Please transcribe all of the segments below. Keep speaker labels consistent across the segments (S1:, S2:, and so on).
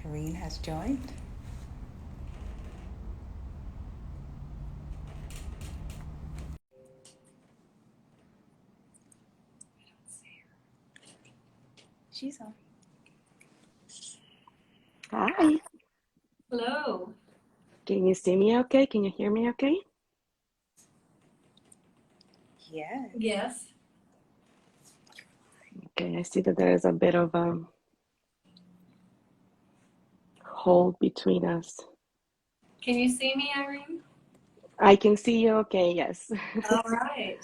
S1: Reen has joined. She's on.
S2: Hi.
S3: Hello.
S2: Can you see me okay? Can you hear me okay?
S1: Yes.
S3: Yes.
S2: Okay, I see that there is a bit of a hole between us.
S3: Can you see me, Irene?
S2: I can see you okay, yes.
S3: All right.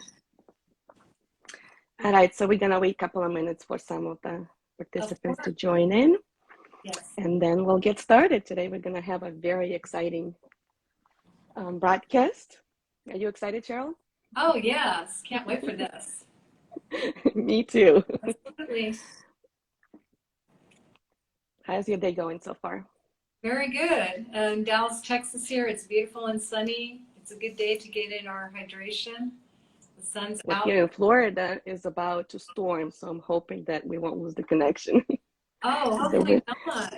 S2: All right, so we're gonna wait a couple of minutes for some of the
S3: Of
S2: participants to
S3: course.
S2: join in,
S3: Yes.
S2: and then we'll get started. Today we're gonna have a very exciting broadcast. Are you excited, Cheryl?
S3: Oh, yes. Can't wait for this.
S2: Me too.
S3: Absolutely.
S2: How's your day going so far?
S3: Very good. In Dallas, Texas here, it's beautiful and sunny. It's a good day to get in our hydration. The sun's
S2: Well,
S3: out.
S2: here in Florida is about to storm, so I'm hoping that we won't lose the connection.
S3: Oh,
S2: The
S3: hopefully
S2: wind.
S3: not.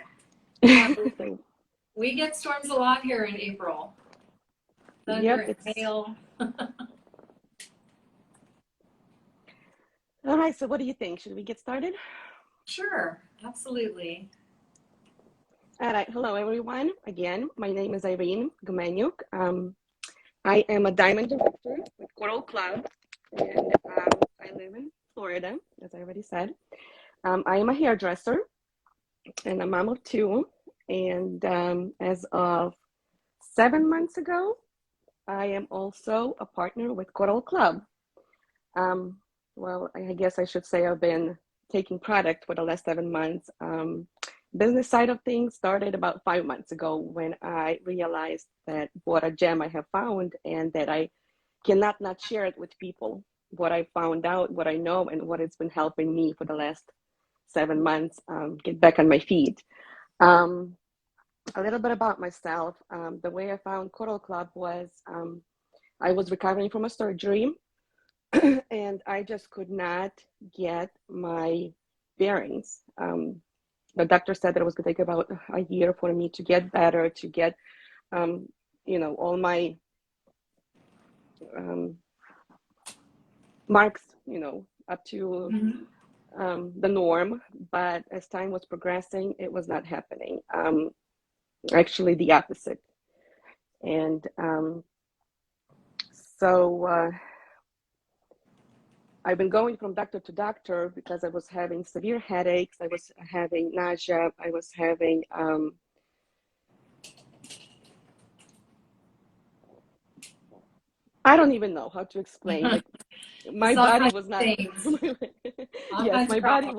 S3: Yeah,
S2: the,
S3: we get storms a lot here in April. Thunder
S2: yep,
S3: and
S2: it's
S3: hail.
S2: all right. So, what do you think? Should we get started?
S3: Sure. Absolutely.
S2: All right. Hello, everyone. Again, my name is Irene Gumanyuk. I am a diamond director with Coral Club, and I live in Florida, as I already said. I am a hairdresser and a mom of two. And as of 7 months ago, I am also a partner with Coral Club. Um, well, I guess I should say I've been taking product for the last 7 months. Business side of things started about 5 months ago when I realized that what a gem I have found and that I cannot not share it with people. What I found out, what I know, and what it's been helping me for the last 7 months get back on my feet. Um, a little bit about myself. The way I found Coral Club was I was recovering from a surgery and I just could not get my bearings. The doctor said that it was going to take about a year for me to get better, to get, all my um, marks, up to
S3: Mhm.
S2: the norm. But as time was progressing, it was not happening. Actually, the opposite. And so I've been going from doctor to doctor because I was having severe headaches. I was having nausea. I was having I don't even know how to explain. Like my
S3: It's all
S2: body
S3: kinds
S2: was
S3: of
S2: not.
S3: things, all
S2: Yes,
S3: kinds of
S2: my body
S3: problems.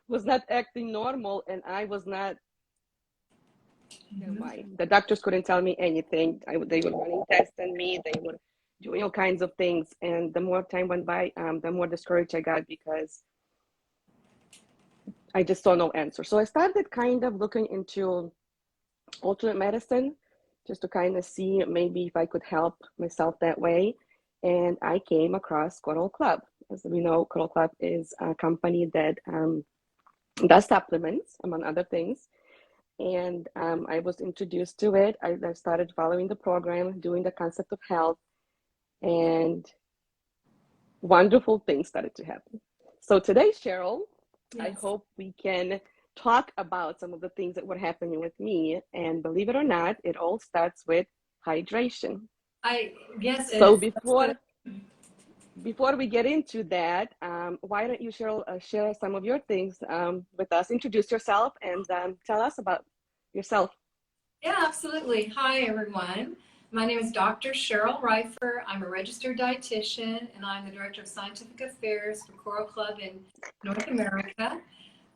S2: was not acting normal, and I was not. Never
S3: Mhm.
S2: mind. The doctors couldn't tell me anything. They were running tests on me. They were doing all kinds of things, and the more time went by, the more discouraged I got because I just saw no answer. So I started kind of looking into alternate medicine just to kind of see maybe if I could help myself that way. And I came across Coral Club. As we know, Coral Club is a company that does supplements, among other things. And I was introduced to it. I started following the program, doing the concept of health, and wonderful things started to happen. So today, Cheryl, I
S3: Yes.
S2: hope we can talk about some of the things that were happening with me. And believe it or not, it all starts with hydration.
S3: Yes,
S2: So
S3: that's good.
S2: before we get into that, why don't you, Cheryl, share some of your things with us? Introduce yourself and tell us about yourself.
S3: Yeah, absolutely. Hi, everyone. My name is Dr. Cheryl Reifer. I'm a registered dietitian, and I'm the Director of Scientific Affairs for Coral Club in North America.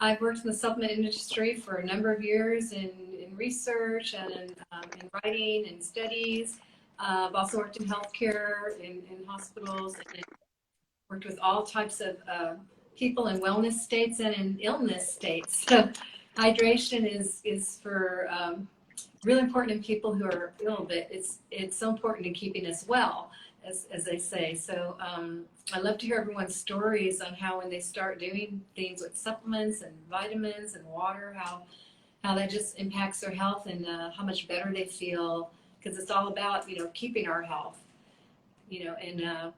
S3: I've worked in the supplement industry for a number of years in research and in writing and studies. I've also worked in healthcare, in hospitals, and worked with all types of people in wellness states and in illness states. So hydration is for really important in people who are ill, but it's so important in keeping us well, as they say. So I love to hear everyone's stories on how when they start doing things with supplements and vitamins and water, how that just impacts their health and how much better they feel, because it's all about, keeping our health, and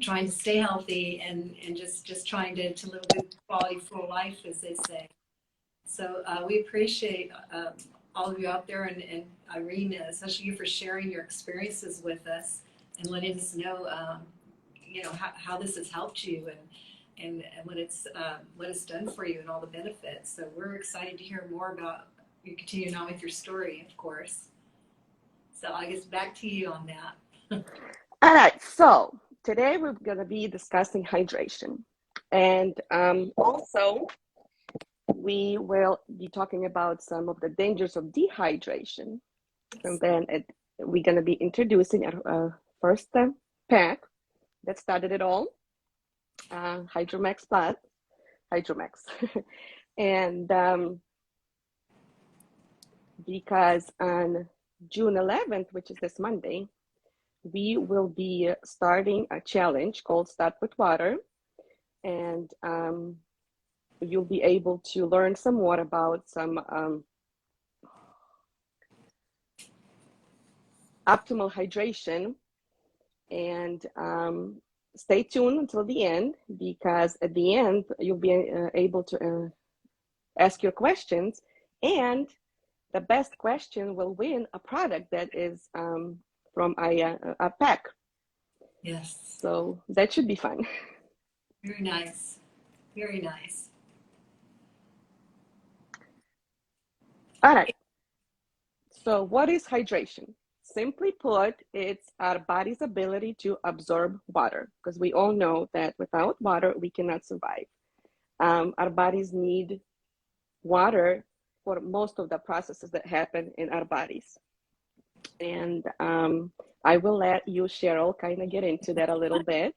S3: trying to stay healthy and just trying to live a good quality full life, as they say. So we appreciate all of you out there, and Irene, especially you, for sharing your experiences with us and letting us know, how this has helped you and what it's done for you and all the benefits. So we're excited to hear more about you continuing on with your story, of course. So I guess back to you on that.
S2: All right, so today we're going to be discussing hydration. And also, we will be talking about some of the dangers of dehydration. And then we're going to be introducing our first pack that started it all, Hydromax Plus, Hydromax. And because on June 11th, which is this Monday, we will be starting a challenge called Start with Water. And you'll be able to learn some more about some optimal hydration. And stay tuned until the end, because at the end, you'll be able to ask your questions. And the best question will win a product that is from a pack.
S3: Yes.
S2: So that should be fun.
S3: Very nice. Very nice.
S2: All right. So what is hydration? Simply put, it's our body's ability to absorb water, because we all know that without water, we cannot survive. Our bodies need water for most of the processes that happen in our bodies. And I will let you, Cheryl, kind of get into that a little bit.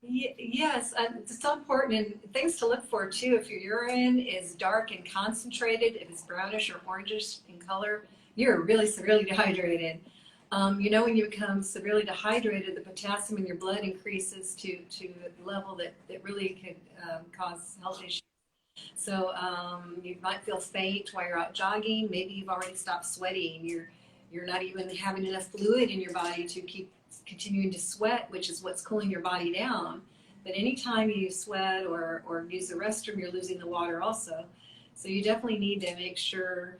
S3: Yes, it's so important, and things to look for too. If your urine is dark and concentrated, if it's brownish or orangish in color, you're really severely dehydrated. When you become severely dehydrated, the potassium in your blood increases to a level that really could cause health issues. So you might feel faint while you're out jogging. Maybe you've already stopped sweating. You're not even having enough fluid in your body to keep continuing to sweat, which is what's cooling your body down. But anytime you sweat or use the restroom, you're losing the water also. So you definitely need to make sure,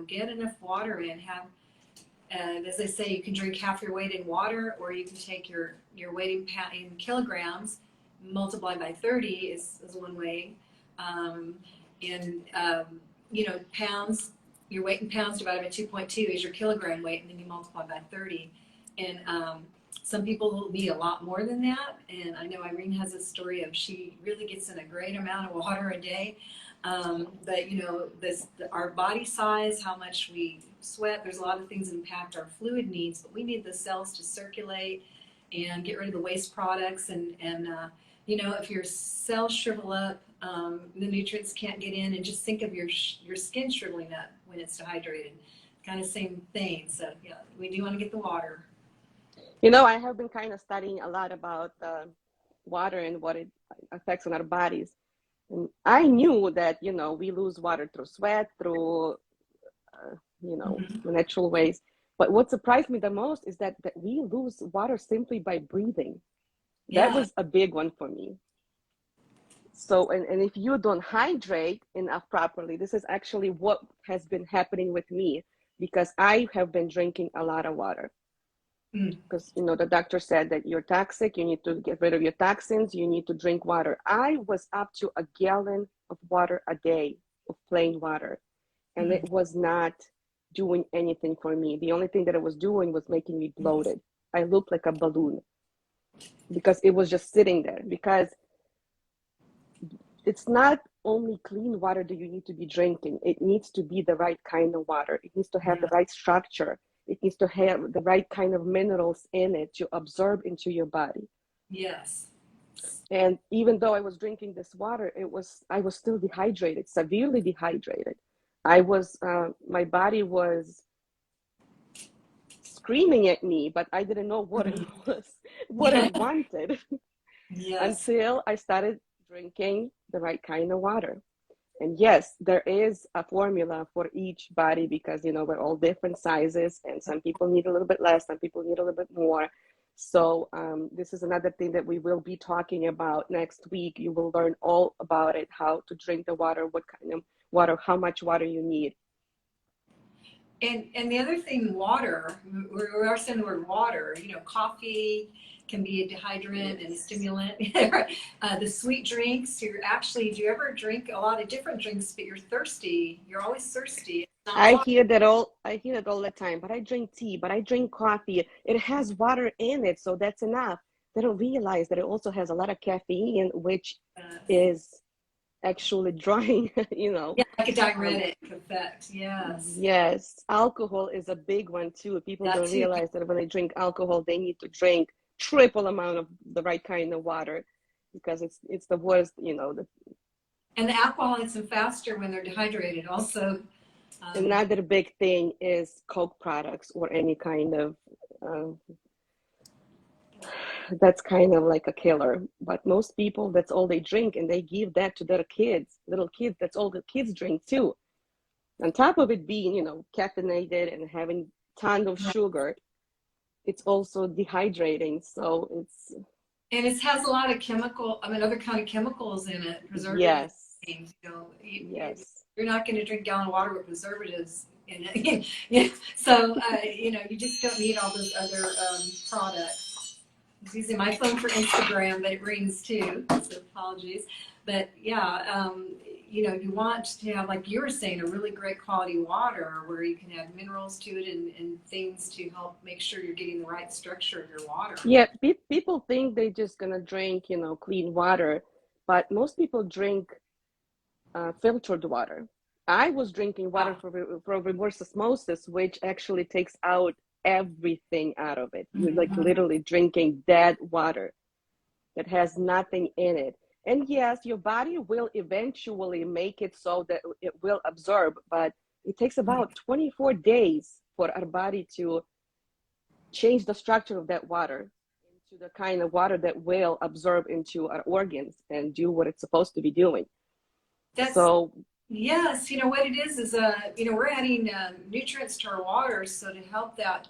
S3: get enough water in. As they say, you can drink half your weight in water, or you can take your weight in kilograms, multiply by 30 is one way. Pounds, your weight in pounds divided by 2.2 is your kilogram weight, and then you multiply by 30. And some people will need a lot more than that. And I know Irene has a story of she really gets in a great amount of water a day. But our body size, how much we sweat, there's a lot of things that impact our fluid needs, but we need the cells to circulate and get rid of the waste products. And if your cells shrivel up, the nutrients can't get in, and just think of your skin shriveling up when it's dehydrated. Kind of same thing. So yeah, we do want to get the water.
S2: I have been kind of studying a lot about water and what it affects on our bodies. And I knew that, we lose water through sweat, through, natural ways. But what surprised me the most is that we lose water simply by breathing. That was a big one for me. So, and if you don't hydrate enough properly, this is actually what has been happening with me, because I have been drinking a lot of water. Because, the doctor said that you're toxic, you need to get rid of your toxins, you need to drink water. I was up to a gallon of water a day, of plain water. And it was not doing anything for me. The only thing that it was doing was making me bloated. I looked like a balloon because it was just sitting there. Because it's not only clean water that you need to be drinking. It needs to be the right kind of water. It needs to have the right structure. It needs to have the right kind of minerals in it to absorb into your body.
S3: Yes.
S2: And even though I was drinking this water, I was still dehydrated, severely dehydrated. My body was screaming at me, but I didn't know what it was, what I wanted,
S3: Yes.
S2: until I started drinking the right kind of water. And yes, there is a formula for each body because, you know, we're all different sizes and some people need a little bit less, some people need a little bit more. So this is another thing that we will be talking about next week. You will learn all about it, how to drink the water, what kind of water, how much water you need.
S3: And the other thing, water, we are saying the word water, you know, coffee can be a dehydrant and a stimulant. The sweet drinks, do you ever drink a lot of different drinks, but you're thirsty? You're always thirsty.
S2: I hear that all the time, but I drink tea, but I drink coffee. It has water in it, so that's enough. They don't realize that it also has a lot of caffeine, which is actually drying, you know.
S3: Yeah, like a diuretic effect, yes.
S2: Yes, alcohol is a big one too. People don't realize that when they drink alcohol, they need to drink triple amount of the right kind of water because it's the worst, you know.
S3: And the alcohol hits them faster when they're dehydrated also.
S2: Another big thing is Coke products or any kind of, that's kind of like a killer. But most people, that's all they drink and they give that to their kids, little kids, that's all the kids drink too. On top of it being, you know, caffeinated and having tons of sugar, it's also dehydrating. So it's.
S3: And it has a lot of other kind of chemicals in it, preservatives.
S2: Yes.
S3: You know,
S2: Yes.
S3: You're not going to drink a gallon of water with preservatives in it. Yeah. So, you know, you just don't need all those other products. I'm using my phone for Instagram, but it rings too, so apologies. But yeah, you know, you want to have, like you were saying, a really great quality water where you can add minerals to it and things to help make sure you're getting the right structure of your water.
S2: Yeah, people think they're just gonna drink, you know, clean water, but most people drink filtered water. I was drinking water for reverse osmosis, which actually takes out everything out of it. You're like literally drinking dead water that has nothing in it. And yes, your body will eventually make it so that it will absorb, but it takes about 24 days for our body to change the structure of that water into the kind of water that will absorb into our organs and do what it's supposed to be doing.
S3: Yes, you know what it is, you know, we're adding nutrients to our water, so to help that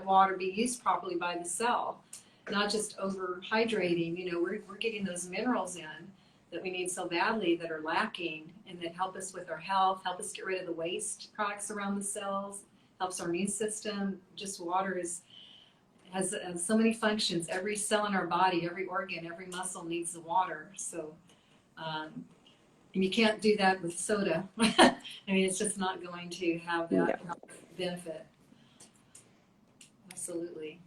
S3: water be used properly by the cell, not just overhydrating. You know, we're getting those minerals in that we need so badly that are lacking and that help us with our health, help us get rid of the waste products around the cells, helps our immune system. Just water has so many functions. Every cell in our body, every organ, every muscle needs the water. So, and you can't do that with soda. I mean, it's just not going to have that benefit. Absolutely.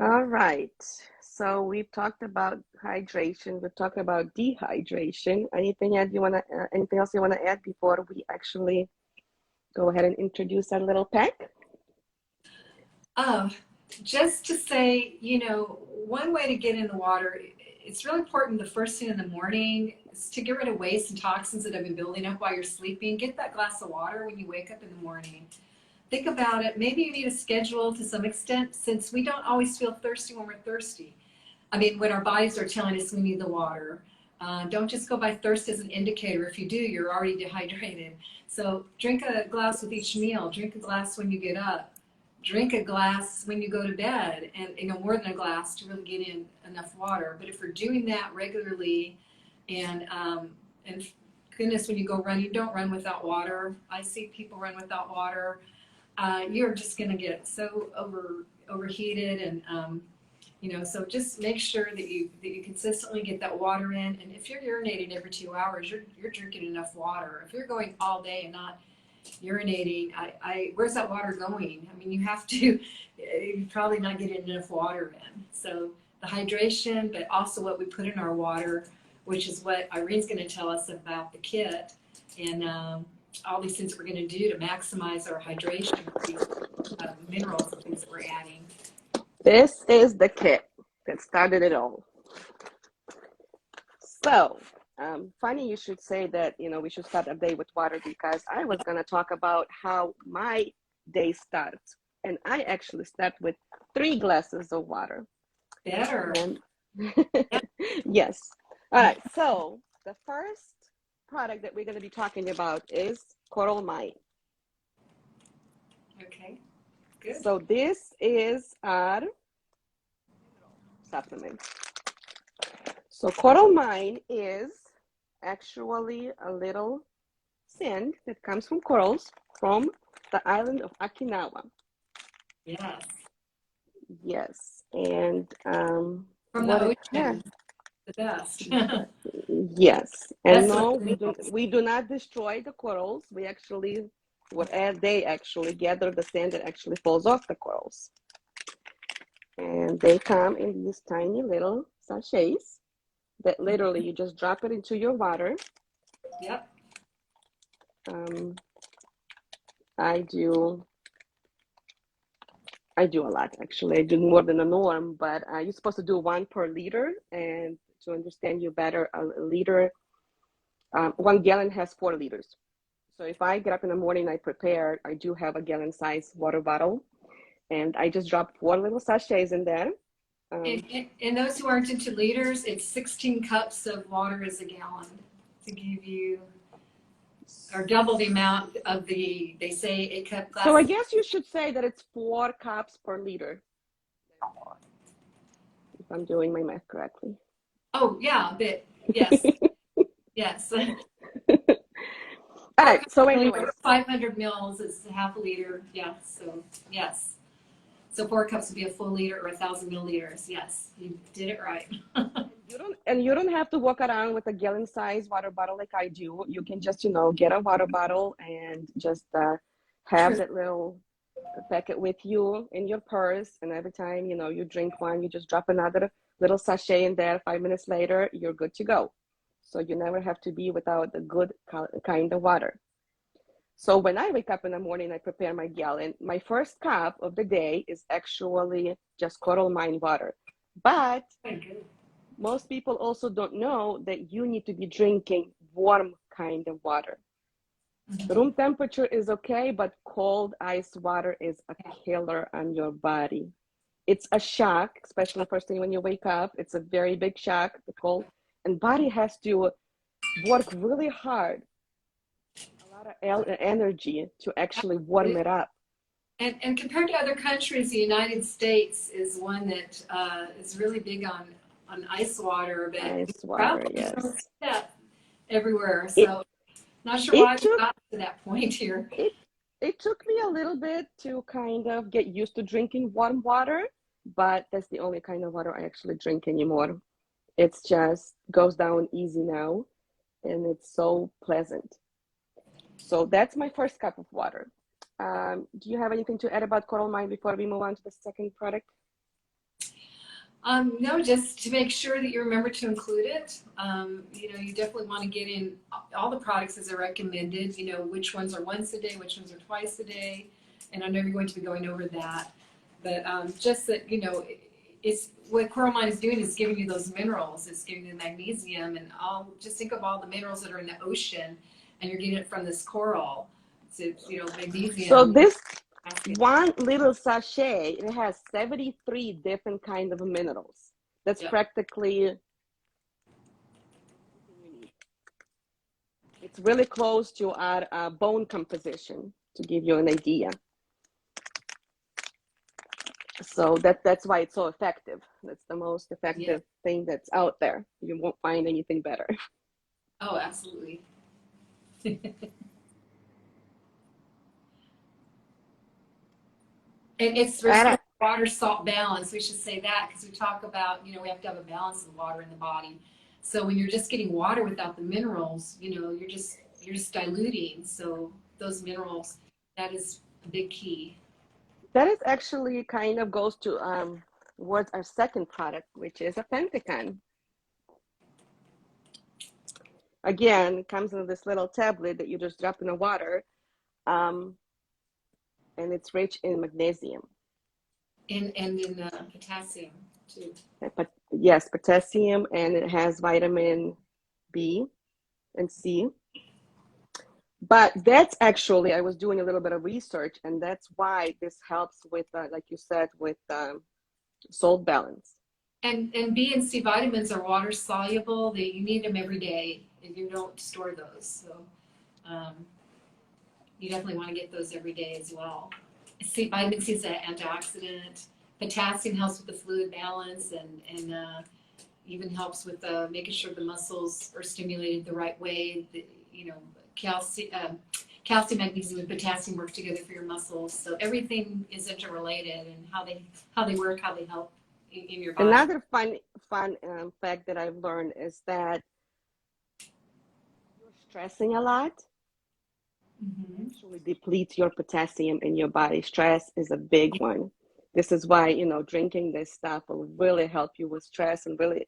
S2: All right. So we've talked about hydration. We've talked about dehydration. Anything else you want to add before we actually go ahead and introduce our little pack?
S3: Just to say, you know, one way to get in the water, it's really important the first thing in the morning is to get rid of waste and toxins that have been building up while you're sleeping. Get that glass of water when you wake up in the morning. Think about it. Maybe you need a schedule to some extent, since we don't always feel thirsty when we're thirsty. I mean, when our bodies are telling us we need the water. Don't just go by thirst as an indicator. If you do, you're already dehydrated. So drink a glass with each meal. Drink a glass when you get up. Drink a glass when you go to bed, and you know, more than a glass to really get in enough water. But if we're doing that regularly, and goodness, when you go run, you don't run without water. I see people run without water. You're just going to get so overheated, and you know. So just make sure that you consistently get that water in. And if you're urinating every 2 hours, you're drinking enough water. If you're going all day and not urinating, where's that water going? I mean, you have to. You're probably not getting enough water in. So the hydration, but also what we put in our water, which is what Irene's going to tell us about the kit, and all these things we're going to do to maximize our hydration, these minerals and things that we're adding.
S2: This is the kit that started it all. So, funny you should say that, you know, we should start a day with water, because I was going to talk about how my day starts and I actually start with 3 glasses of water.
S3: Better.
S2: And yes. All right. So the first product that we're going to be talking about is Coral Mine.
S3: Okay. Good.
S2: So this is our supplement. So Coral Mine is actually a little sand that comes from corals from the island of Okinawa.
S3: Yes.
S2: Yes, and
S3: From
S2: what
S3: the
S2: it has,
S3: ocean, the best.
S2: yes, and
S3: That's
S2: no,
S3: what
S2: we do not destroy the corals. We actually, they actually gather the sand that actually falls off the corals, and they come in these tiny little sachets that literally you just drop it into your water.
S3: Yep.
S2: I do I do a lot actually. I do more than the norm, but you're supposed to do 1 per liter. And to understand you better, a liter, 1 gallon has 4 liters. So if I get up in the morning, I prepare, I do have a gallon size water bottle, and I just drop 4 little sachets in there.
S3: And those who aren't into liters, it's 16 cups of water is a gallon to give you, or double the amount of they say 8 cup glass.
S2: So I guess you should say that it's 4 cups per liter, if I'm doing my math correctly.
S3: Oh, yeah, a bit. Yes. Yes.
S2: All right, so anyways.
S3: 500 mils is half a liter. Yeah, so yes. So 4 cups would be a full liter or 1,000 milliliters. Yes, you did it right.
S2: You don't have to walk around with a gallon size water bottle like I do. You can just, get a water bottle and just have that little packet with you in your purse. And every time, you drink one, you just drop another little sachet in there. 5 minutes later, you're good to go. So you never have to be without the good kind of water. So when I wake up in the morning, I prepare my gallon. My first cup of the day is actually just Coral Mine water. But most people also don't know that you need to be drinking warm kind of water. Room temperature is okay, but cold ice water is a killer on your body. It's a shock, especially first thing when you wake up. It's a very big shock, the cold. And body has to work really hard, a lot of energy to actually warm it up.
S3: And compared to other countries, the United States is one that is really big on ice water, but
S2: ice water, yes.
S3: Everywhere. So not sure why we got to that point here.
S2: It took me a little bit to kind of get used to drinking warm water, but that's the only kind of water I actually drink anymore. It's just goes down easy now, and it's so pleasant. So that's my first cup of water. Do you have anything to add about Coral Mine before we move on to the second product?
S3: No, just to make sure that you remember to include it. You definitely want to get in all the products as are recommended, which ones are once a day, which ones are twice a day. And I know you're going to be going over that. But just that, it's what Coral Mine is doing is giving you those minerals. It's giving you magnesium and just think of all the minerals that are in the ocean, and you're getting it from this coral. So, magnesium.
S2: So this one little sachet, it has 73 different kinds of minerals. That's practically, it's really close to our bone composition, to give you an idea. So that's why it's so effective. That's the most effective thing that's out there. You won't find anything better.
S3: Oh, absolutely. And it's water salt balance. We should say that because we talk about, we have to have a balance of water in the body. So when you're just getting water without the minerals, you're just diluting. So those minerals, that is a big key.
S2: That is actually kind of goes to towards our second product, which is a Pentagon. Again, it comes in this little tablet that you just drop in the water, and it's rich in magnesium.
S3: And in potassium too.
S2: But yes, potassium, and it has vitamin B and C. But that's actually, I was doing a little bit of research, and that's why this helps with, like you said, with salt balance.
S3: And B and C vitamins are water soluble. You need them every day, and you don't store those. So um, you definitely want to get those every day as well. Vitamin C is an antioxidant. Potassium helps with the fluid balance and even helps with making sure the muscles are stimulated the right way. Calcium, magnesium, and potassium work together for your muscles. So everything is interrelated, and how they work, how they help in your body.
S2: Another fun fact that I've learned is that you're stressing a lot. Actually depletes your potassium in your body. Stress is a big one. This is why, drinking this stuff will really help you with stress and really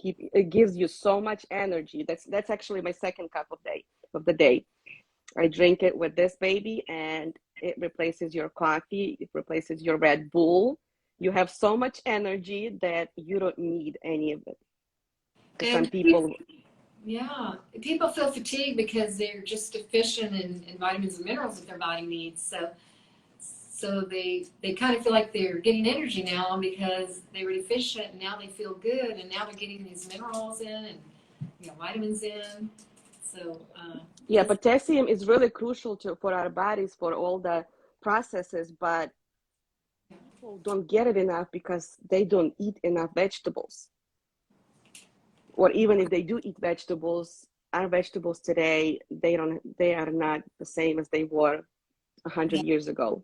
S2: it gives you so much energy. That's actually my second cup of the day. I drink it with this baby, and it replaces your coffee. It replaces your Red Bull. You have so much energy that you don't need any of it. Some people...
S3: Yeah, people feel fatigued because they're just deficient in vitamins and minerals that their body needs. So they kind of feel like they're getting energy now because they were deficient, and now they feel good, and now they're getting these minerals in and vitamins in. So
S2: yeah, potassium is really crucial for our bodies for all the processes, but people don't get it enough because they don't eat enough vegetables. Or even if they do eat vegetables, our vegetables today, they are not the same as they were 100 years ago.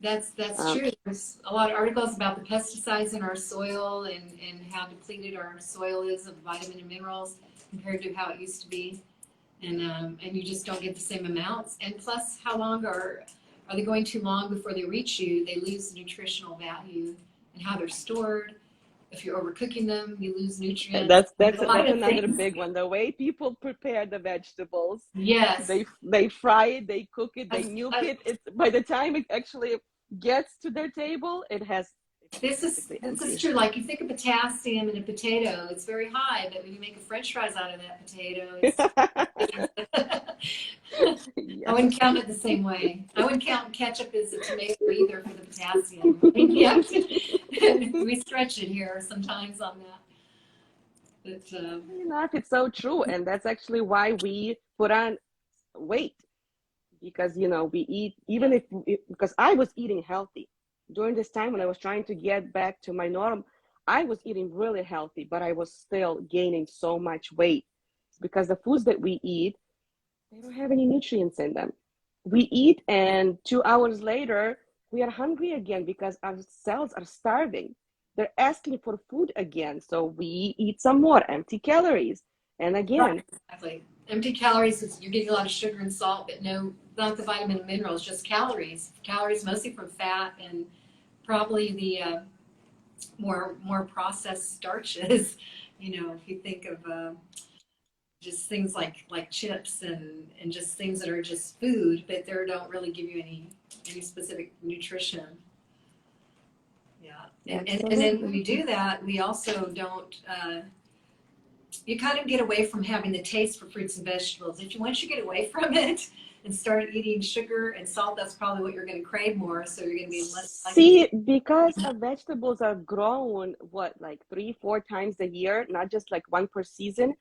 S3: That's true. There's a lot of articles about the pesticides in our soil and how depleted our soil is of vitamin and minerals compared to how it used to be. And you just don't get the same amounts. And plus, how long are they going too long before they reach you? They lose nutritional value and how they're stored. If you're overcooking them, you lose nutrients.
S2: That's another big one. The way people prepare the vegetables.
S3: Yes.
S2: They fry it, they cook it, they nuke it. It's by the time it actually gets to their table, it has.
S3: This is true. Like you think of potassium in a potato, it's very high, but when you make a French fries out of that potato, it's I wouldn't count it the same way. I wouldn't count ketchup as a tomato either for the potassium. I mean, yeah, we stretch it here sometimes on that. But
S2: it's so true, and that's actually why we put on weight, because we eat because I was eating healthy during this time when I was trying to get back to my norm. I was eating really healthy, but I was still gaining so much weight because the foods that we eat, they don't have any nutrients in them. We eat, and 2 hours later, we are hungry again because our cells are starving. They're asking for food again. So we eat some more empty calories. And again,
S3: exactly. Empty calories is you're getting a lot of sugar and salt, but no, not the vitamin and minerals, just calories. Calories mostly from fat and probably the more processed starches. If you think of just things like chips and just things that are just food, but they don't really give you any specific nutrition. Yeah, and then when we do that, we also don't. You kind of get away from having the taste for fruits and vegetables. Once you get away from it and start eating sugar and salt, that's probably what you're going to crave more. So you're going to be less likely.
S2: See, because vegetables are grown, like 3-4 times a year, not just like one per season,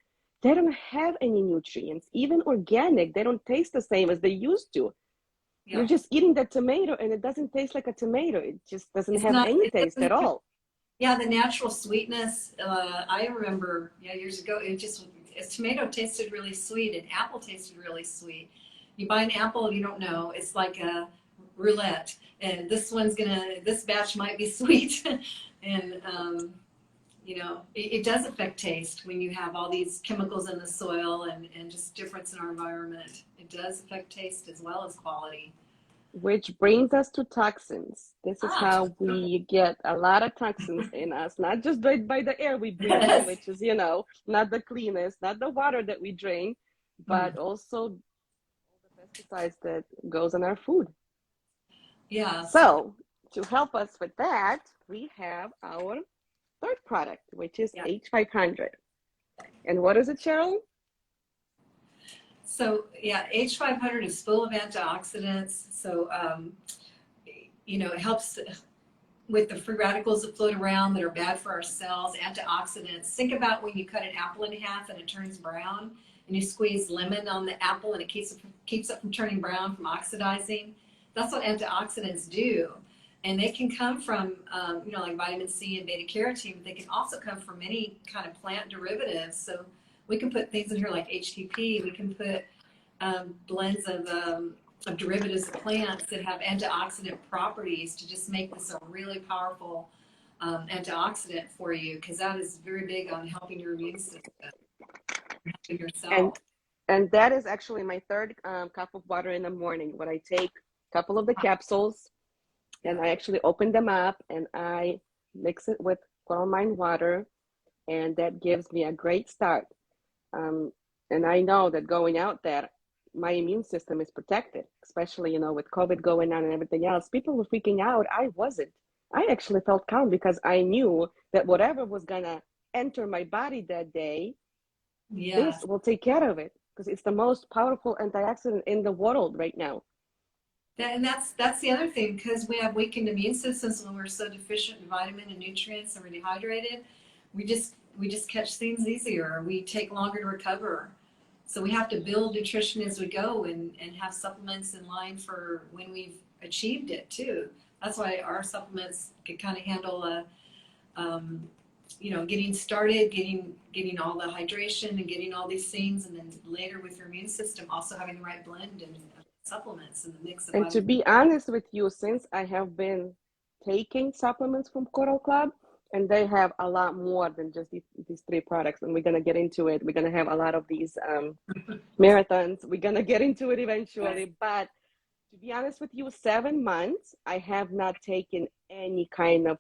S2: they don't have any nutrients. Even organic, they don't taste the same as they used to. Yeah. You're just eating the tomato and it doesn't taste like a tomato. It just doesn't have any taste at all.
S3: Yeah, the natural sweetness. I remember years ago, tomato tasted really sweet and apple tasted really sweet. You buy an apple, you don't know. It's like a roulette. And this batch might be sweet. And, it does affect taste when you have all these chemicals in the soil and just difference in our environment. It does affect taste as well as quality.
S2: Which brings us to toxins. This is how we get a lot of toxins in us, not just by the air we breathe, which is, not the cleanest, not the water that we drink, but also the pesticides that goes in our food.
S3: Yeah.
S2: So to help us with that, we have our third product, which is H500. And what is it, Cheryl?
S3: So yeah, H500 is full of antioxidants. So, it helps with the free radicals that float around that are bad for our cells, antioxidants. Think about when you cut an apple in half and it turns brown, and you squeeze lemon on the apple and it keeps it from turning brown, from oxidizing. That's what antioxidants do. And they can come from, like vitamin C and beta carotene, but they can also come from any kind of plant derivatives. So we can put things in here like HTP. We can put blends of derivatives of plants that have antioxidant properties to just make this a really powerful antioxidant for you, because that is very big on helping your immune system, helping yourself.
S2: And that is actually my third cup of water in the morning, when I take a couple of the capsules and I actually open them up and I mix it with Coral Mine water, and that gives me a great start. And I know that going out there, my immune system is protected, especially, with COVID going on and everything else. People were freaking out. I wasn't. I actually felt calm because I knew that whatever was going to enter my body that day,
S3: Yes.
S2: this will take care of it, because it's the most powerful antioxidant in the world right now.
S3: And that's the other thing, because we have weakened immune systems when we're so deficient in vitamin and nutrients and we're dehydrated. We just catch things easier. We take longer to recover. So we have to build nutrition as we go and have supplements in line for when we've achieved it too. That's why our supplements can kind of handle getting started, getting all the hydration and getting all these things, and then later with your immune system also having the right blend and supplements in the mix of
S2: And to be honest with you, since I have been taking supplements from Coral Club, and they have a lot more than just these three products, and we're going to get into it. We're going to have a lot of these marathons. We're going to get into it eventually. But to be honest with you, 7 months, I have not taken any kind of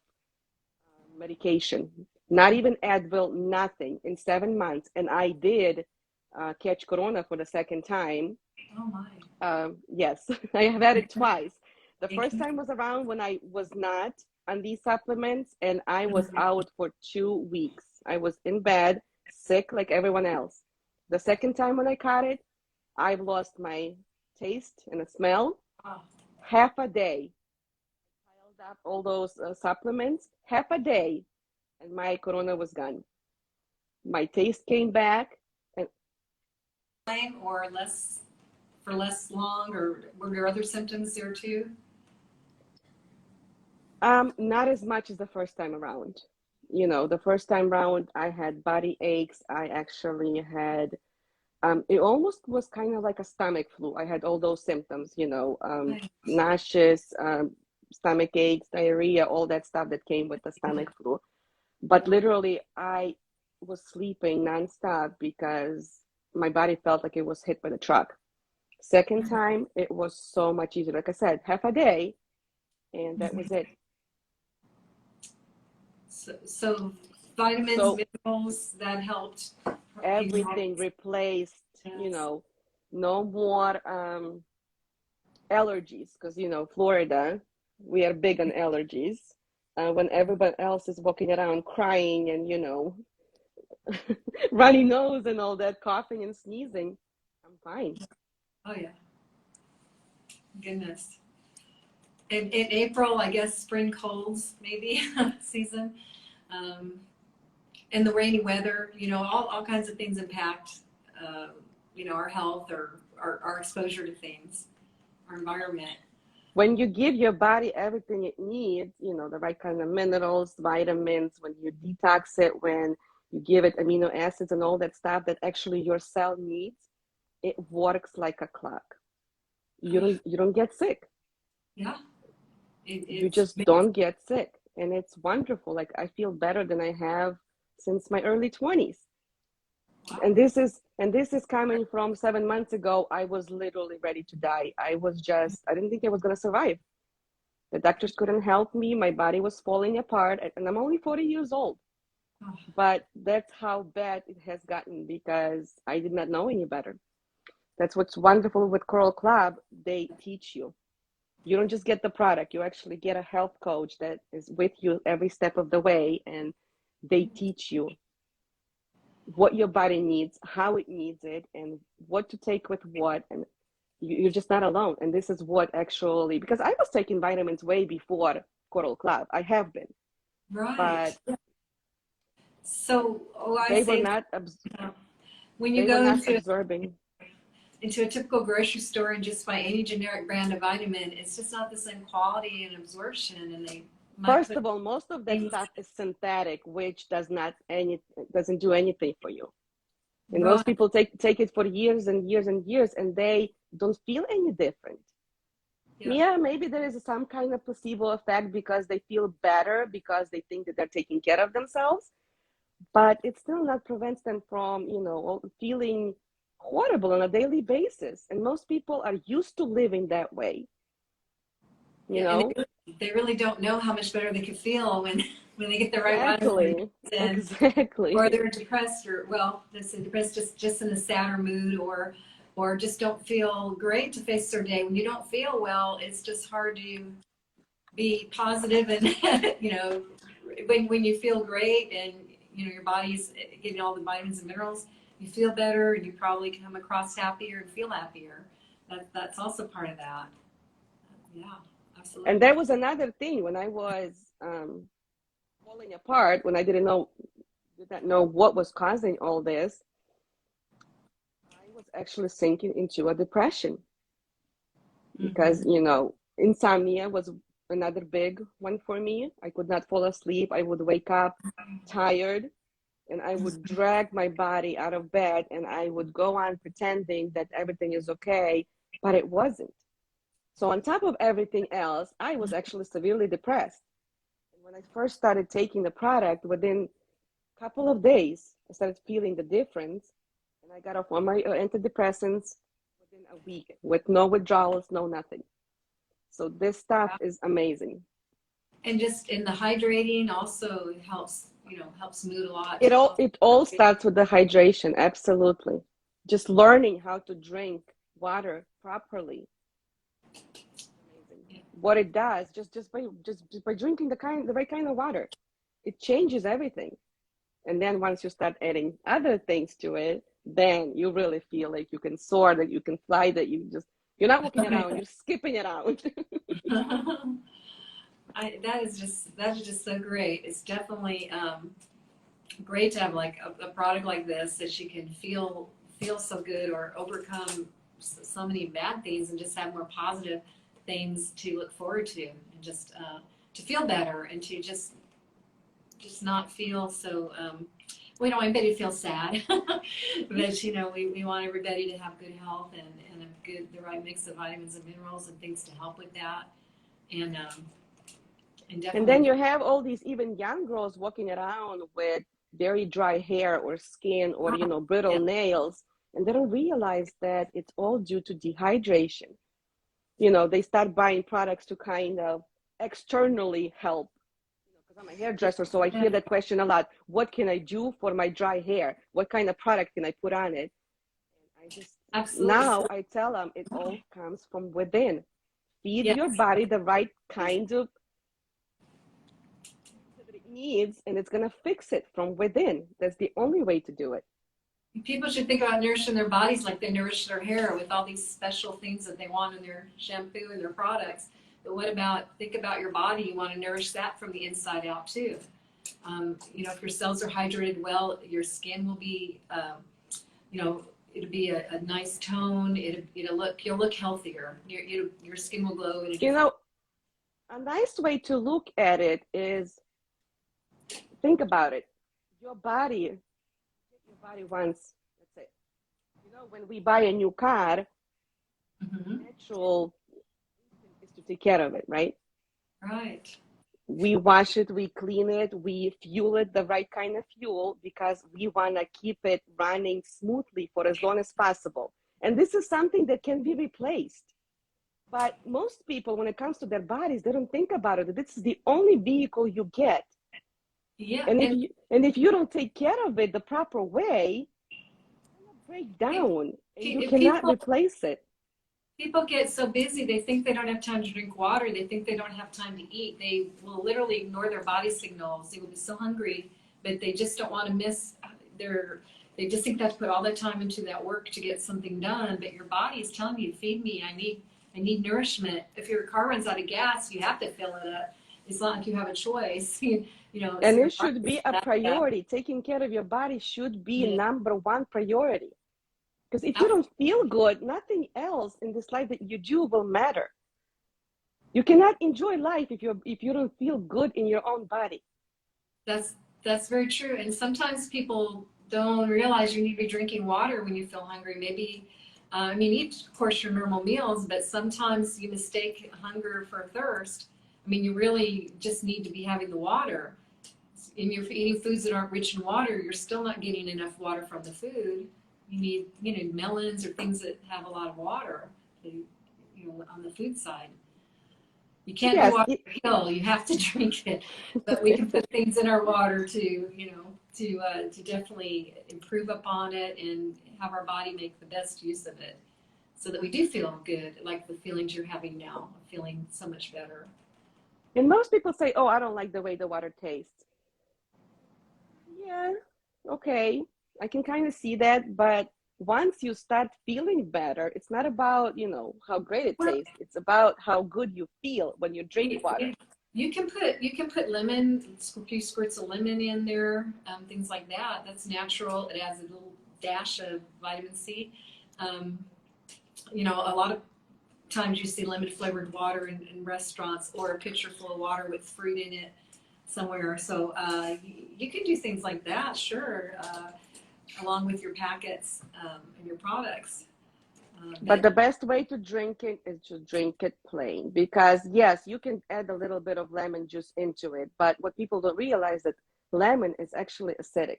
S2: medication, not even Advil, nothing in 7 months. And I did catch Corona for the second time.
S3: Oh my.
S2: Yes, I have had it twice. The first time was around when I was not on these supplements, and I was out for 2 weeks. I was in bed, sick like everyone else. The second time when I caught it, I've lost my taste and the smell.
S3: Oh.
S2: Half a day. I piled up all those supplements, half a day, and my Corona was gone. My taste came back. And
S3: or less for less long, or were there other symptoms there too?
S2: Not as much as the first time around. The first time around, I had body aches. I actually had, it almost was kind of like a stomach flu. I had all those symptoms, nauseous, stomach aches, diarrhea, all that stuff that came with the stomach flu. But literally, I was sleeping nonstop because my body felt like it was hit by the truck. Second time, it was so much easier. Like I said, half a day, and that was it.
S3: So vitamins, minerals, that helped.
S2: Everything replaced, no more allergies, because, Florida, we are big on allergies. When everybody else is walking around crying and, runny nose and all that, coughing and sneezing, I'm fine.
S3: Oh, yeah. Goodness. In April, I guess spring colds, maybe, season. And the rainy weather, all kinds of things impact, our health or our exposure to things, our environment.
S2: When you give your body everything it needs, the right kind of minerals, vitamins, when you detox it, when you give it amino acids and all that stuff that actually your cell needs, it works like a clock. You don't get sick.
S3: Yeah.
S2: You just don't get sick. And it's wonderful. Like, I feel better than I have since my early 20s. Wow. And this is coming from 7 months ago. I was literally ready to die. I didn't think I was going to survive. The doctors couldn't help me. My body was falling apart, and I'm only 40 years old. Oh. But that's how bad it has gotten, because I did not know any better. That's what's wonderful with Coral Club. They teach you. You don't just get the product. You actually get a health coach that is with you every step of the way, and they teach you. what your body needs, how it needs it, and what to take with what. And you're just not alone. And this is what actually, because I was taking vitamins way before Coral Club. I have been,
S3: Right.
S2: but
S3: So, I
S2: they were
S3: say,
S2: not,
S3: when you
S2: they were
S3: go
S2: not absorbing.
S3: into a typical grocery store and just buy any generic brand of vitamin, it's just not the same quality and absorption, and they might
S2: First
S3: put
S2: of all, most of that
S3: things
S2: stuff is synthetic, which doesn't do anything for you. And
S3: right.
S2: most people take it for years and years and years, and they don't feel any different.
S3: Yeah.
S2: Yeah, maybe there is some kind of placebo effect because they feel better because they think that they're taking care of themselves, but it still not prevents them from, feeling horrible on a daily basis. And most people are used to living that way, you
S3: Yeah, and
S2: know?
S3: they really don't know how much better they could feel when when they get the right vitamins,
S2: Exactly.
S3: and or
S2: Exactly.
S3: they're depressed, or well, they say depressed, just in a sadder mood, or just don't feel great to face their day. When you don't feel well, it's just hard to be positive, and when you feel great, and your body's getting all the vitamins and minerals, you feel better, and you probably come across happier and feel happier. That's also part of that. Yeah,
S2: And
S3: absolutely.
S2: there was another thing when I was falling apart, when I did not know what was causing all this. I was actually sinking into a depression because,
S3: Mm-hmm.
S2: insomnia was another big one for me. I could not fall asleep. I would wake up tired and I would drag my body out of bed and I would go on pretending that everything is okay, but it wasn't. So, on top of everything else, I was actually severely depressed. And when I first started taking the product, within a couple of days, I started feeling the difference. And I got off all my antidepressants within a week with no withdrawals, no nothing. So this stuff is amazing.
S3: And just in the hydrating also helps, helps mood a lot.
S2: It all starts with the hydration, absolutely. Just learning how to drink water properly. Amazing. What it does, just by drinking the right kind of water, it changes everything. And then once you start adding other things to it, then you really feel like you can soar, that you can fly, that you're not walking around, you're skipping around.
S3: That is just so great. It's definitely great to have like a product like this that you can feel so good, or overcome so many bad things, and just have more positive things to look forward to, and just to feel better, and to just not feel so we don't want anybody to feel sad. But we want everybody to have good health, and the right mix of vitamins and minerals and things to help with that, and
S2: And then
S3: definitely.
S2: you have all these even young girls walking around with very dry hair or skin or, brittle
S3: Yeah.
S2: nails, and they don't realize that it's all due to dehydration. They start buying products to kind of externally help. Because I'm a hairdresser, so I hear that question a lot. What can I do for my dry hair? What kind of product can I put on it? And
S3: Absolutely.
S2: now I tell them it all comes from within. Feed
S3: Yes.
S2: your body the right kind of that it needs, and it's going to fix it from within. That's the only way to do it.
S3: People should think about nourishing their bodies like they nourish their hair, with all these special things that they want in their shampoo and their products. But think about your body. You want to nourish that from the inside out too. If your cells are hydrated well, your skin will be, it'll be a nice tone. You'll look healthier. Your skin will glow in a
S2: You
S3: different.
S2: know, a nice way to look at it is, think about it. Your body, wants, let's say, when we buy a new car,
S3: Mm-hmm.
S2: natural is to take care of it, right?
S3: Right.
S2: We wash it, we clean it, we fuel it the right kind of fuel because we want to keep it running smoothly for as long as possible. And this is something that can be replaced. But most people, when it comes to their bodies, they don't think about it. This is the only vehicle you get.
S3: Yeah.
S2: And if you don't take care of it the proper way, it's gonna break down and you cannot
S3: People
S2: replace it.
S3: People get so busy, they think they don't have time to drink water. They think they don't have time to eat. They will literally ignore their body signals. They will be so hungry, but they just don't want to miss they just think they have to put all their time into that work to get something done, but your body is telling you, feed me, I need nourishment. If your car runs out of gas, you have to fill it up. It's not like you have a choice.
S2: And
S3: so
S2: it should be a priority. Taking care of your body should be number one priority. Because if you don't feel good, nothing else in this life that you do will matter. You cannot enjoy life if you don't feel good in your own body.
S3: That's very true. And sometimes people don't realize you need to be drinking water when you feel hungry. Maybe, eat, of course, your normal meals, but sometimes you mistake hunger for thirst. You really just need to be having the water. And you're eating foods that aren't rich in water, you're still not getting enough water from the food. You need, melons or things that have a lot of water, on the food side. You can't do water pill, you have to drink it. But we can put things in our water to definitely improve upon it and have our body make the best use of it so that we do feel good, like the feelings you're having now, feeling so much better.
S2: And most people say, oh, I don't like the way the water tastes. Yeah, okay, I can kind of see that, but once you start feeling better, it's not about, how great it tastes. It's about how good you feel when you drink water.
S3: You can put lemon, a few squirts of lemon in there, things like that. That's natural. It adds a little dash of vitamin C. A lot of times you see lemon flavored water in restaurants, or a pitcher full of water with fruit in it somewhere. So you can do things like that, sure, along with your packets and your products.
S2: But the best way to drink it is to drink it plain, because yes, you can add a little bit of lemon juice into it, but what people don't realize that lemon is actually acidic.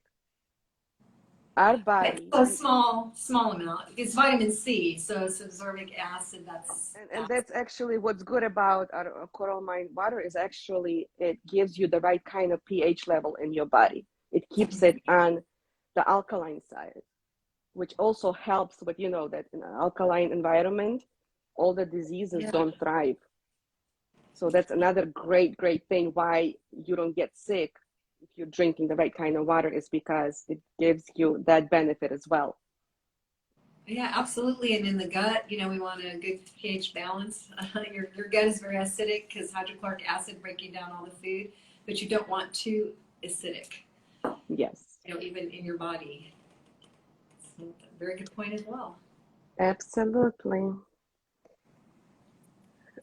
S2: Our body.
S3: A small amount. It's vitamin C, so it's absorbic acid.
S2: And that's actually what's good about our Coral Mine water is actually it gives you the right kind of pH level in your body. It keeps it on the alkaline side, which also helps with, that in an alkaline environment, all the diseases don't thrive. So that's another great thing why you don't get sick if you're drinking the right kind of water, is because it gives you that benefit as well.
S3: Yeah, absolutely. And in the gut, we want a good pH balance. Your gut is very acidic because hydrochloric acid breaking down all the food, but you don't want too acidic.
S2: Yes.
S3: Even in your body. So, very good point as well.
S2: Absolutely.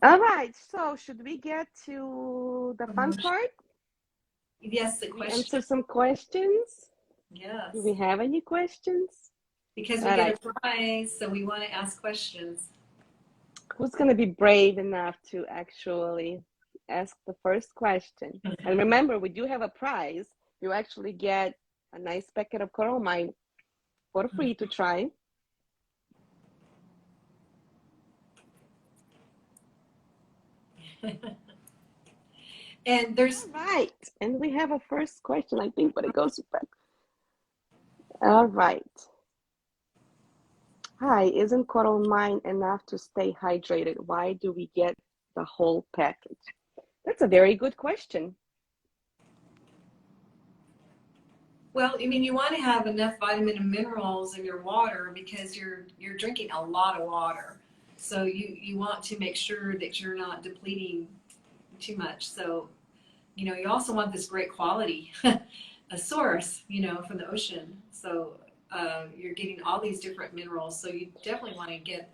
S2: All right. So should we get to the fun part?
S3: Yes, the question.
S2: Answer some questions.
S3: Yes.
S2: Do we have any questions?
S3: Because we get a prize, so we want to ask questions.
S2: Who's going to be brave enough to actually ask the first question? And remember, we do have a prize. You actually get a nice packet of Coral Mine for free to try.
S3: And there's
S2: right. And we have a first question, I think, but it goes back. All right. Hi, isn't Coral Mine enough to stay hydrated? Why do we get the whole package? That's a very good question.
S3: Well, you want to have enough vitamin and minerals in your water because you're drinking a lot of water. So you want to make sure that you're not depleting too much. So, you also want this great quality, a source, from the ocean. So you're getting all these different minerals. So you definitely want to get.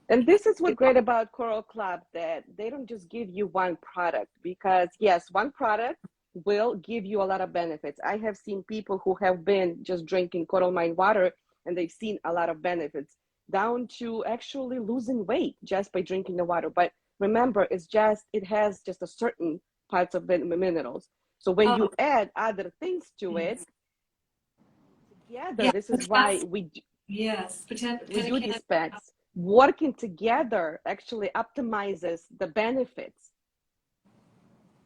S2: And this is what's great about Coral Club, that they don't just give you one product, because yes, one product will give you a lot of benefits. I have seen people who have been just drinking Coral Mine water and they've seen a lot of benefits, down to actually losing weight just by drinking the water. But remember, it has just a certain parts of the minerals. So when you add other things to it together, this is why we do these packs. Working together actually optimizes the benefits.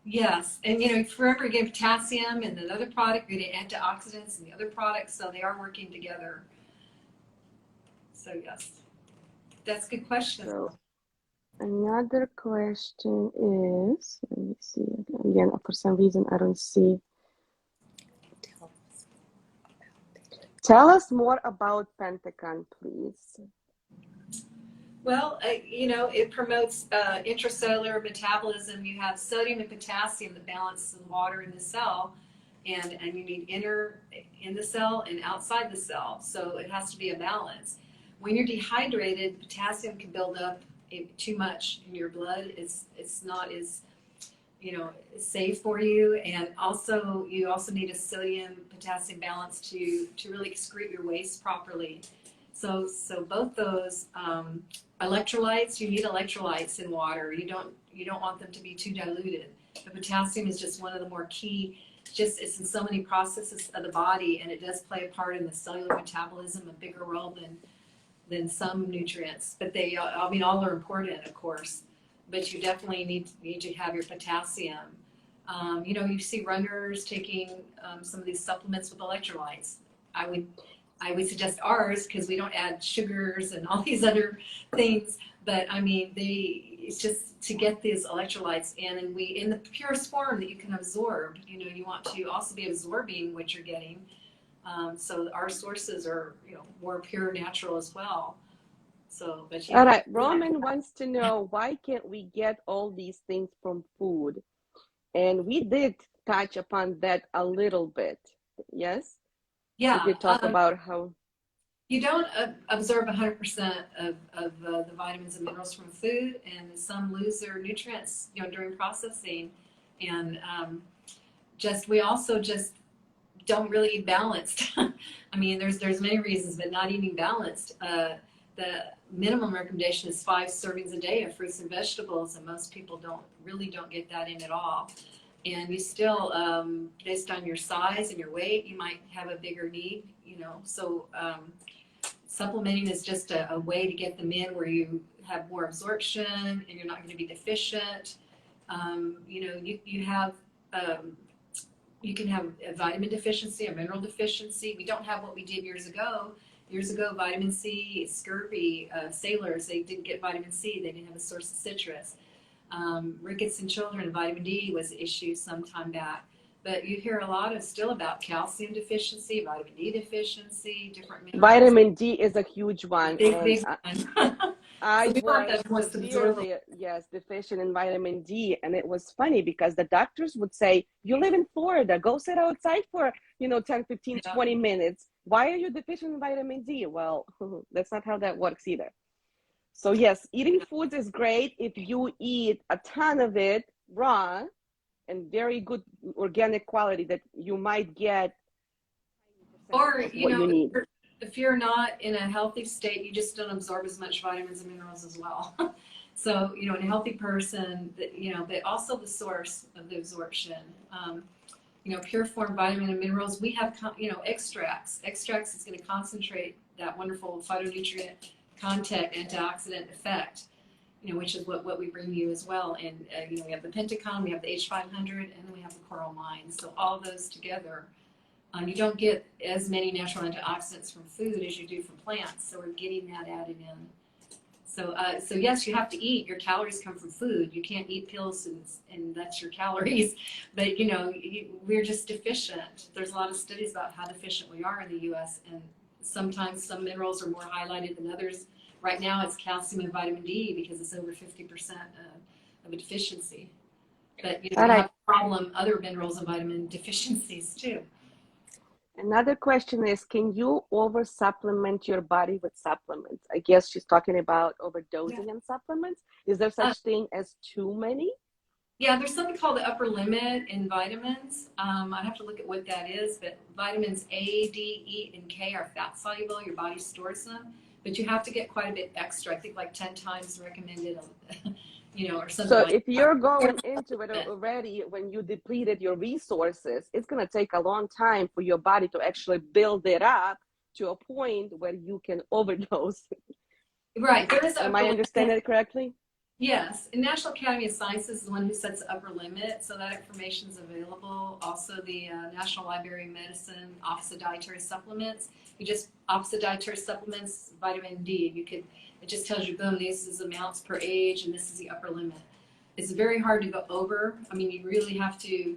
S3: Yes, and forever you get potassium and another product, you get antioxidants and the other products, so they are working together. So yes, that's a good question.
S2: So another question is, let me see again, for some reason I don't see. Tell us more about Pentagon, please.
S3: Well, it promotes intracellular metabolism. You have sodium and potassium that balance the water in the cell, and you need in the cell and outside the cell. So it has to be a balance. When you're dehydrated, potassium can build up too much in your blood. It's not as safe for you, and you also need a sodium potassium balance to really excrete your waste properly. So both those electrolytes, you need electrolytes in water. You don't want them to be too diluted. The potassium is just one of the more key. It's in so many processes of the body, and it does play a part in the cellular metabolism, a bigger role than some nutrients. But all are important, of course. But you definitely need to have your potassium. You see runners taking some of these supplements with electrolytes. I would suggest ours because we don't add sugars and all these other things. But it's just to get these electrolytes in, and in the purest form that you can absorb. You want to also be absorbing what you're getting. So our sources are more pure, natural as well. So,
S2: all right, Roman wants to know, why can't we get all these things from food? And we did touch upon that a little bit. Yes?
S3: Yeah.
S2: We did talk about how
S3: you don't absorb 100% of the vitamins and minerals from food, and some lose their nutrients during processing. And we also just don't really eat balanced. There's many reasons, but not eating balanced. The minimum recommendation is 5 servings a day of fruits and vegetables, and most people don't get that in at all. And you still, based on your size and your weight, you might have a bigger need. So supplementing is just a way to get them in where you have more absorption and you're not going to be deficient. You can have a vitamin deficiency, a mineral deficiency. We don't have what we did years ago. Years ago, vitamin C, scurvy, sailors, they didn't get vitamin C. They didn't have a source of citrus. Rickets in children, vitamin D was an issue some time back. But you hear a lot still about calcium deficiency, vitamin D deficiency, different minerals.
S2: Vitamin D is a huge one.
S3: Big one.
S2: I
S3: So
S2: was severely, deficient in vitamin D. And it was funny because the doctors would say, you live in Florida, go sit outside for, 10, 15, 20 minutes. Why are you deficient in vitamin D? Well, that's not how that works either. So yes, eating foods is great if you eat a ton of it raw and very good organic quality that you might get.
S3: Or,
S2: you need.
S3: If you're not in a healthy state, you just don't absorb as much vitamins and minerals as well. So, in a healthy person, but also the source of the absorption. Pure form vitamin and minerals, we have, extracts. Extracts is going to concentrate that wonderful phytonutrient content, antioxidant effect, which is what we bring you as well. And, we have the Pentacon, we have the H500, and then we have the Coral Mine. So all those together, you don't get as many natural antioxidants from food as you do from plants. So we're getting that added in. So yes, you have to eat. Your calories come from food. You can't eat pills and that's your calories. But, we're just deficient. There's a lot of studies about how deficient we are in the U.S. And sometimes some minerals are more highlighted than others. Right now it's calcium and vitamin D because it's over 50% of a deficiency. But, we have a problem, other minerals and vitamin deficiencies too.
S2: Another question is, can you over supplement your body with supplements? I guess she's talking about overdosing on supplements. Is there such thing as too many?
S3: Yeah, there's something called the upper limit in vitamins. I'd have to look at what that is, but vitamins A, D, E, and K are fat soluble. Your body stores them, but you have to get quite a bit extra. I think like 10 times recommended, or something.
S2: So
S3: like
S2: if you're going into it already, when you depleted your resources, it's going to take a long time for your body to actually build it up to a point where you can overdose.
S3: Right. There is.
S2: Am I understanding it correctly?
S3: Yes, and National Academy of Sciences is the one who sets the upper limit, so that information is available. Also, the National Library of Medicine Office of Dietary Supplements. You just Office of Dietary Supplements, vitamin D. It just tells you, boom, this is amounts per age, and this is the upper limit. It's very hard to go over. You really have to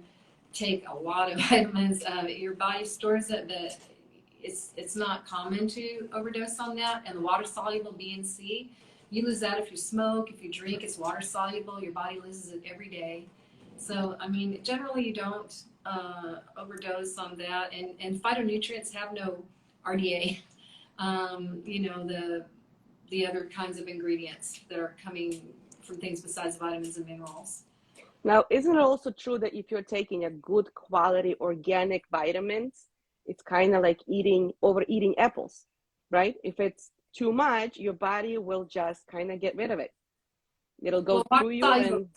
S3: take a lot of vitamins. Your body stores it, but it's not common to overdose on that. And the water soluble B and C, you lose that if you smoke, if you drink. It's water soluble. Your body loses it every day. So I mean, generally you don't overdose on that. And phytonutrients have no RDA. You know, the other kinds of ingredients that are coming from things besides vitamins and minerals.
S2: Now, isn't it also true that if you're taking a good quality organic vitamins, it's kind of like overeating apples, right? If it's too much, your body will just kind of get rid of it. It'll go through you and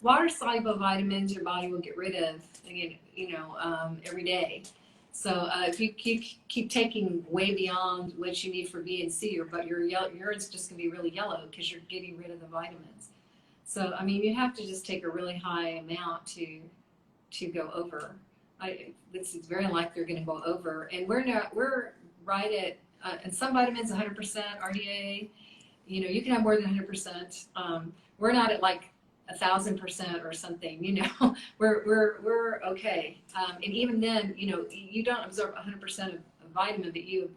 S3: water soluble vitamins your body will get rid of, again, you know, every day. So if you keep taking way beyond what you need for B and C, but your urine's just going to be really yellow because you're getting rid of the vitamins. So I mean, you have to just take a really high amount to go over. It's very unlikely they're going to go over, and we're right at and some vitamins 100% RDA. You know, you can have more than 100%. We're not at like 1,000% or something. You know, we're okay. And even then, you know, you don't absorb 100% of vitamin, but you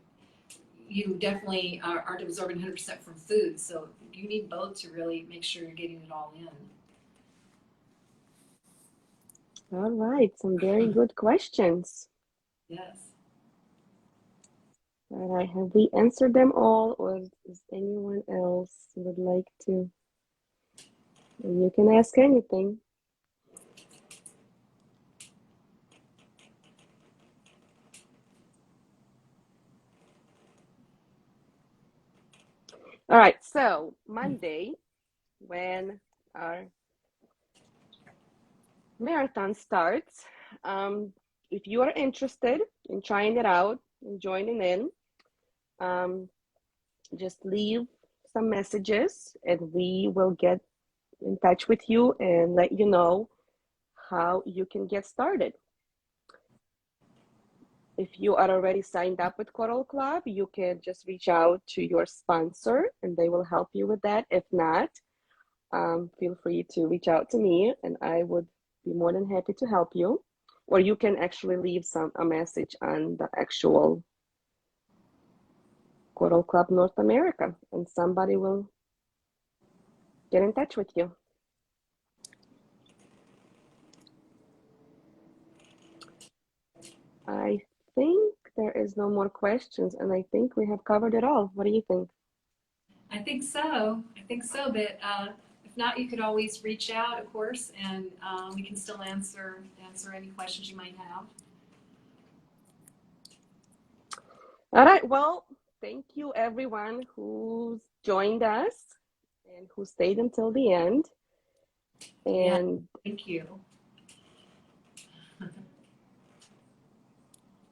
S3: definitely aren't absorbing 100% from food. So you need both to really make sure you're getting it all in.
S2: all right, some very good questions.
S3: Yes.
S2: All right, have we answered them all, or is anyone else would like to? You can ask anything. All right, so Monday, when our marathon starts, if you are interested in trying it out and joining in, just leave some messages and we will get in touch with you and let you know how you can get started. If you are already signed up with Coral Club, you can just reach out to your sponsor and they will help you with that. If not, feel free to reach out to me and I would be more than happy to help you. Or you can actually leave a message on the actual Coral Club North America and somebody will get in touch with you. I think there is no more questions and I think we have covered it all. What do you think?
S3: I think so. But if not, you could always reach out, of course, and we can still answer any questions you might have.
S2: All right. Well, thank you everyone who's joined us and who stayed until the end. And
S3: thank you.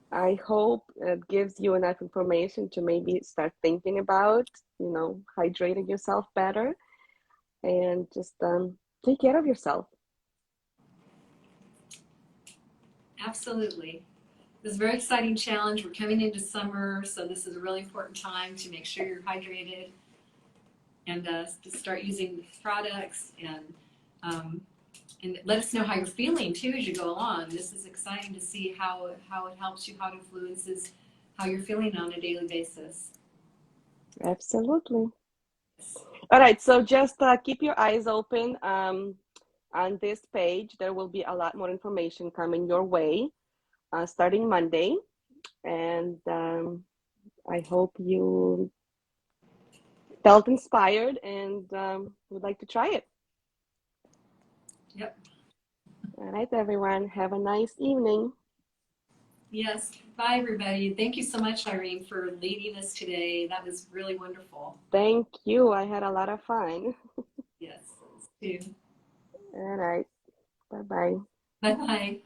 S2: I hope it gives you enough information to maybe start thinking about, you know, hydrating yourself better and just take care of yourself.
S3: Absolutely. This is a very exciting challenge. We're coming into summer, so this is a really important time to make sure you're hydrated and to start using products and let us know how you're feeling too as you go along. This is exciting to see how it helps you, how it influences how you're feeling on a daily basis.
S2: Absolutely. All right, so just keep your eyes open on this page. There will be a lot more information coming your way starting Monday. And I hope you felt inspired and would like to try it.
S3: Yep.
S2: All right, everyone. Have a nice evening.
S3: Yes. Bye, everybody. Thank you so much, Irene, for leading us today. That was really wonderful.
S2: Thank you. I had a lot of fun.
S3: Yes, too.
S2: All right. Bye-bye.
S3: Bye-bye.